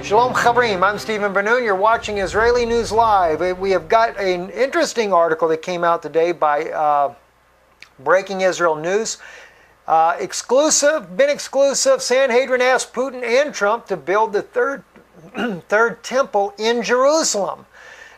Shalom Chavrim, I'm Stephen Ben-Nun. You're watching Israeli News Live. We have got an interesting article that came out today by Breaking Israel News. Exclusive, Sanhedrin asked Putin and Trump to build the third temple in Jerusalem.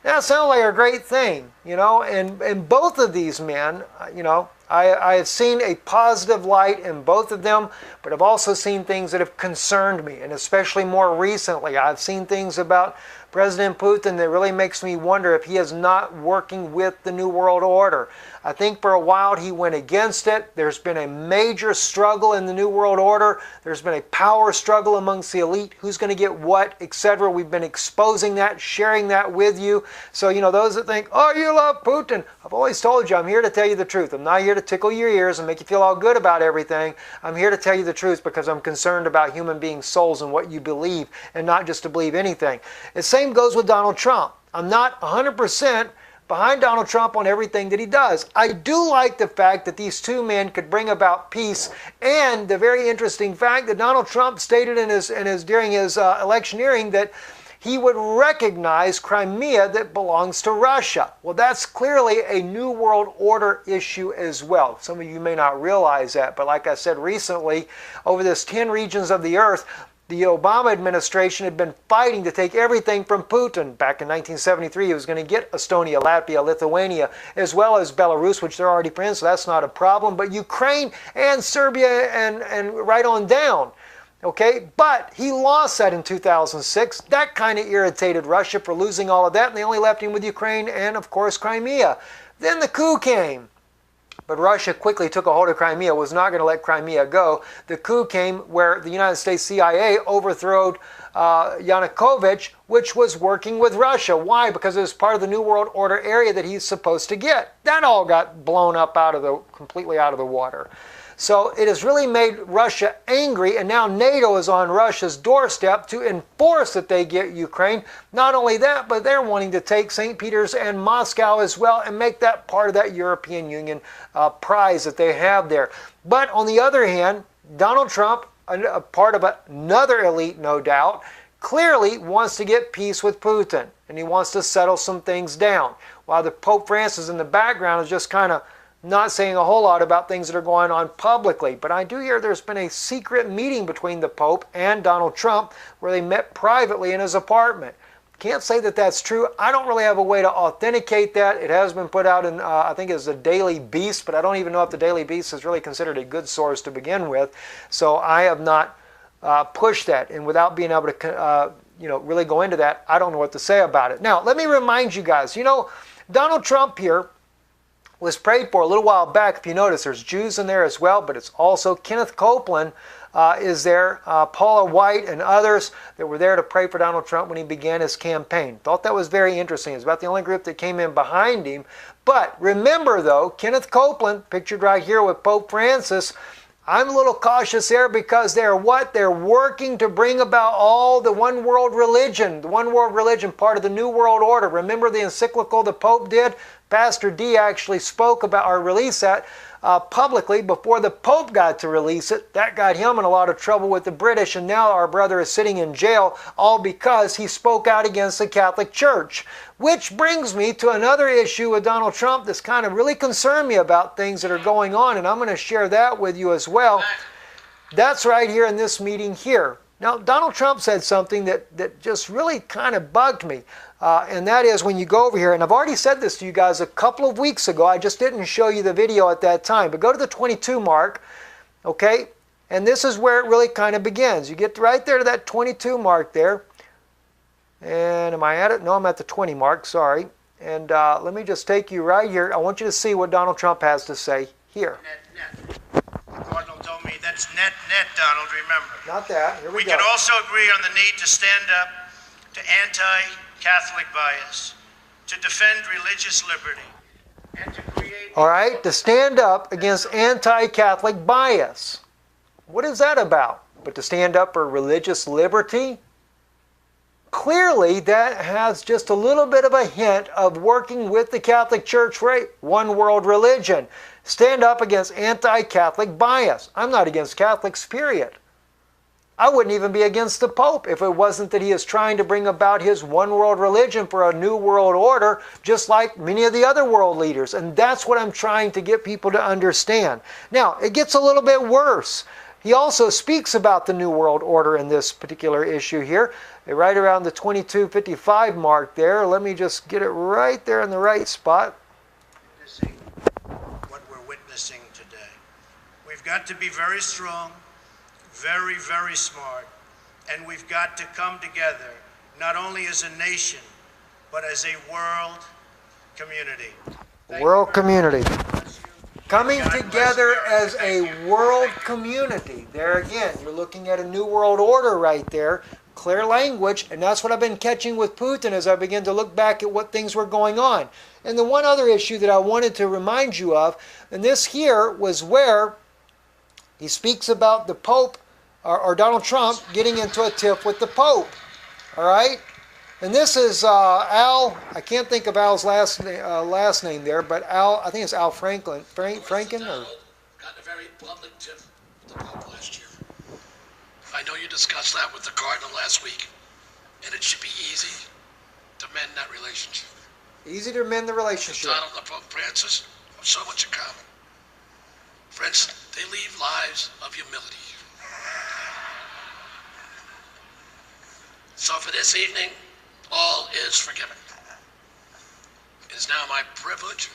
Now, it sounds like a great thing, you know, and both of these men, you know, I have seen a positive light in both of them, but I've also seen things that have concerned me, and especially more recently, I've seen things about President Putin that really makes me wonder if he is not working with the New World Order. I think for a while he went against it. There's been a major struggle in the New World Order. There's been a power struggle amongst the elite. Who's going to get what, etc. We've been exposing that, sharing that with you. So, you know, those that think, oh, you love Putin. I've always told you, I'm here to tell you the truth. I'm not here to tickle your ears and make you feel all good about everything. I'm here to tell you the truth because I'm concerned about human beings' souls and what you believe, and not just to believe anything. The same goes with Donald Trump. I'm not 100% behind Donald Trump on everything that he does. I do like the fact that these two men could bring about peace, and the very interesting fact that Donald Trump stated during his electioneering that he would recognize Crimea that belongs to Russia. Well, that's clearly a New World Order issue as well. Some of you may not realize that, but like I said recently, over this 10 regions of the earth, the Obama administration had been fighting to take everything from Putin. Back in 1973, he was going to get Estonia, Latvia, Lithuania, as well as Belarus, which they're already friends, so that's not a problem. But Ukraine and Serbia and right on down. Okay, but he lost that in 2006. That kind of irritated Russia for losing all of that, and they only left him with Ukraine and, of course, Crimea. Then the coup came. But Russia quickly took a hold of Crimea, was not going to let Crimea go. The coup came where the United States CIA overthrew Yanukovych, which was working with Russia. Why? Because it was part of the New World Order area that he's supposed to get. That all got blown up completely out of the water. So it has really made Russia angry, and now NATO is on Russia's doorstep to enforce that they get Ukraine. Not only that, but they're wanting to take St. Peter's and Moscow as well and make that part of that European Union prize that they have there. But on the other hand, Donald Trump, a part of another elite, no doubt, clearly wants to get peace with Putin, and he wants to settle some things down. While the Pope Francis in the background is just kind of not saying a whole lot about things that are going on publicly. But I do hear there's been a secret meeting between the Pope and Donald Trump where they met privately in his apartment. Can't say that that's true. I don't really have a way to authenticate that. It has been put out in, I think it's the Daily Beast, but I don't even know if the Daily Beast is really considered a good source to begin with. So I have not pushed that. And without being able to really go into that, I don't know what to say about it. Now, let me remind you guys, you know, Donald Trump here was prayed for a little while back. If you notice, there's Jews in there as well, but it's also Kenneth Copeland is there, Paula White and others that were there to pray for Donald Trump when he began his campaign. Thought that was very interesting. It's about the only group that came in behind him. But remember though, Kenneth Copeland, pictured right here with Pope Francis, I'm a little cautious there because they're what? They're working to bring about all the one world religion, part of the New World Order. Remember the encyclical the Pope did? Pastor D actually spoke about or released that publicly before the Pope got to release it. That got him in a lot of trouble with the British, and now our brother is sitting in jail all because he spoke out against the Catholic Church. Which brings me to another issue with Donald Trump that's kind of really concerned me about things that are going on, and I'm going to share that with you as well. That's right here in this meeting here. Now, Donald Trump said something that just really kind of bugged me. And that is when you go over here, and I've already said this to you guys a couple of weeks ago, I just didn't show you the video at that time, but go to the 22 mark, okay? And this is where it really kind of begins. You get right there to that 22 mark there. And am I at it? No, I'm at the 20 mark, sorry. And let me just take you right here. I want you to see what Donald Trump has to say here. Net. Cardinal told me that's net, Donald, remember. Not that. Here we go. We can also agree on the need to stand up to anti-Catholic bias, to defend religious liberty, and to create... All right, to stand up against anti-Catholic bias. What is that about? But to stand up for religious liberty? Clearly, that has just a little bit of a hint of working with the Catholic Church for a one world religion. Stand up against anti-Catholic bias. I'm not against Catholics, period. I wouldn't even be against the Pope if it wasn't that he is trying to bring about his one world religion for a new world order, just like many of the other world leaders. And that's what I'm trying to get people to understand. Now, it gets a little bit worse. He also speaks about the new world order in this particular issue here, right around the 2255 mark there. Let me just get it right there in the right spot. What we're witnessing today. We've got to be very strong, very, very smart, and we've got to come together, not only as a nation, but as a world community. World community. Coming together as a world community. There again, you're looking at a new world order right there. Clear language, and that's what I've been catching with Putin as I begin to look back at what things were going on. And the one other issue that I wanted to remind you of, and this here was where he speaks about the Pope, or Donald Trump, getting into a tiff with the Pope. All right? And this is Al, I can't think of Al's last name there, but Al, I think it's Al Franken, Got in a very public tiff with the Pope last year. I know you discussed that with the Cardinal last week, and it should be easy to mend that relationship. Easy to mend the relationship. Donald and Pope Francis have so much in common. Friends, they lead lives of humility. So for this evening, all is forgiven. It is now my privilege.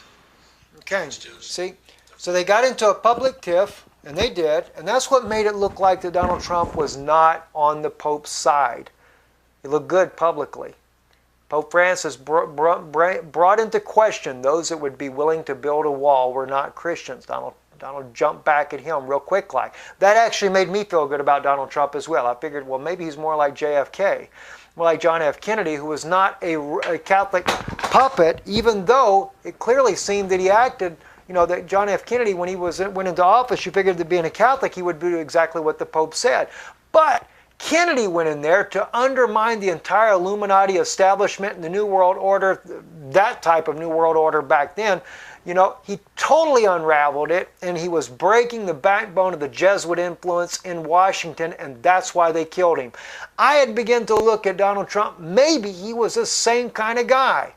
Okay, see? So they got into a public tiff, and they did, and that's what made it look like that Donald Trump was not on the Pope's side. It looked good publicly. Pope Francis brought into question those that would be willing to build a wall were not Christians. Donald jumped back at him real quick like. That actually made me feel good about Donald Trump as well. I figured, well, maybe he's more like JFK, more like John F. Kennedy, who was not a Catholic puppet, even though it clearly seemed that he acted, you know, that John F. Kennedy, when he went into office, you figured that being a Catholic, he would do exactly what the Pope said. But Kennedy went in there to undermine the entire Illuminati establishment and the New World Order, that type of New World Order back then. You know, he totally unraveled it, and he was breaking the backbone of the Jesuit influence in Washington, and that's why they killed him. I had begun to look at Donald Trump. Maybe he was the same kind of guy.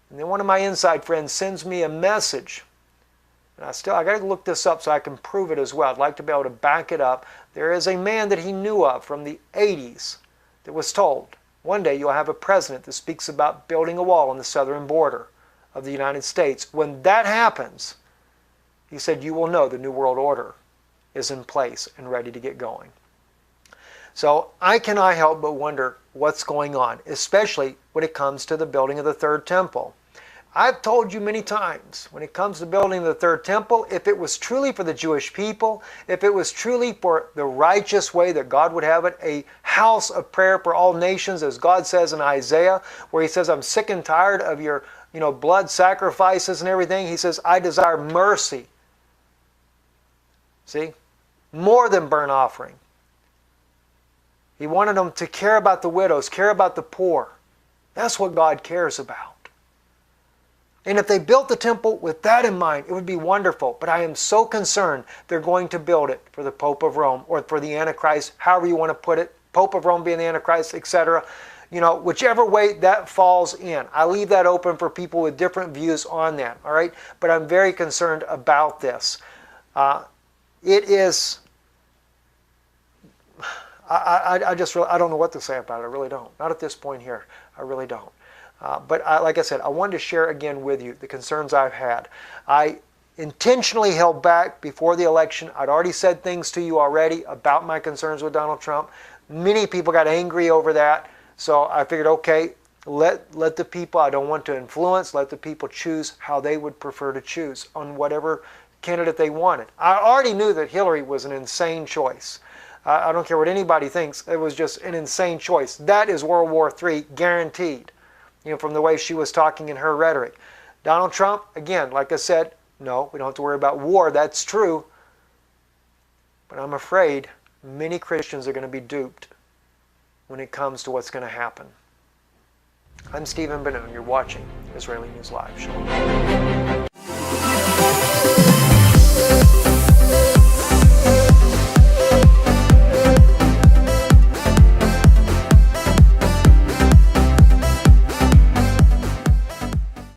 And then one of my inside friends sends me a message. And I got to look this up so I can prove it as well. I'd like to be able to back it up. There is a man that he knew of from the 80s that was told, one day you'll have a president that speaks about building a wall on the southern border of the United States. When that happens, he said, you will know the New World Order is in place and ready to get going. So I cannot help but wonder what's going on, especially when it comes to the building of the third temple. I've told you many times, when it comes to building the third temple, if it was truly for the Jewish people, if it was truly for the righteous way that God would have it, a house of prayer for all nations, as God says in Isaiah, where he says, I'm sick and tired of your blood sacrifices and everything. He says, I desire mercy. See? More than burnt offering. He wanted them to care about the widows, care about the poor. That's what God cares about. And if they built the temple with that in mind, it would be wonderful. But I am so concerned they're going to build it for the Pope of Rome or for the Antichrist, however you want to put it, Pope of Rome being the Antichrist, etc. You know, whichever way that falls in. I leave that open for people with different views on that, all right? But I'm very concerned about this. It is... I don't know what to say about it. I really don't. Not at this point here. I really don't. But like I said, I wanted to share again with you the concerns I've had. I intentionally held back before the election. I'd already said things to you already about my concerns with Donald Trump. Many people got angry over that. So I figured, okay, let the people, I don't want to influence, let the people choose how they would prefer to choose on whatever candidate they wanted. I already knew that Hillary was an insane choice. I don't care what anybody thinks. It was just an insane choice. That is World War III, guaranteed. You know, from the way she was talking in her rhetoric. Donald Trump, again, like I said, no, we don't have to worry about war. That's true. But I'm afraid many Christians are going to be duped when it comes to what's going to happen. I'm Stephen Ben-Nun. You're watching Israeli News Live. Shalom.